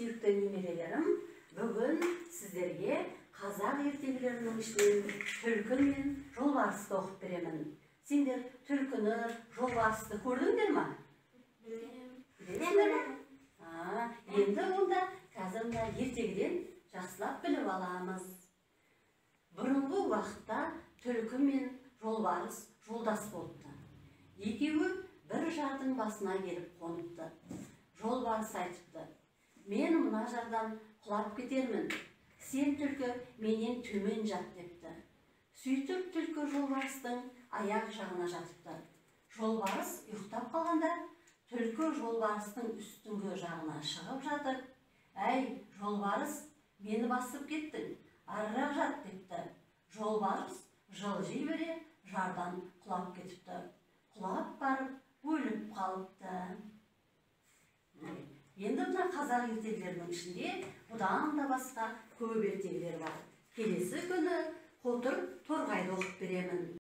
сүйікті немерелерім, бүгін сіздерге қазақ ертегілерінің ішінен түлкі мен жолбарысты оқып беремін. Сендер түлкіні, жолбарысты көрдіңдер ма? Білесіңдер ма? Енді онда қазір ертегіден жақсылап біліп аламыз. Бұрынғы уақытта түлкі мен жолбарыс жолдас болыпты. Екеуі бір жардың басына келіп қоныпты. Жолбарыс айтыпты: мен мына жардан құлап кетермін, сен түлкі менен төмен жат депті. Сөйтіп түлкі жолбарыстың аяқ жағына жатыпты. Жолбарыс ұйықтап қалғанда түлкі жолбарыстың үстіңгі жағына шығып жатып: әй, жолбарыс, мені басып кеттің, арырақ жат депті. Жолбарыс жылжи бере жардан құлап кетіпті. Құлап барып өліп қалыпты. Енді мына қазақ ертегілерінің ішінде бұдан да басқа көп ертегілер бар. Келесі күні Қотыр торғайды оқып беремін.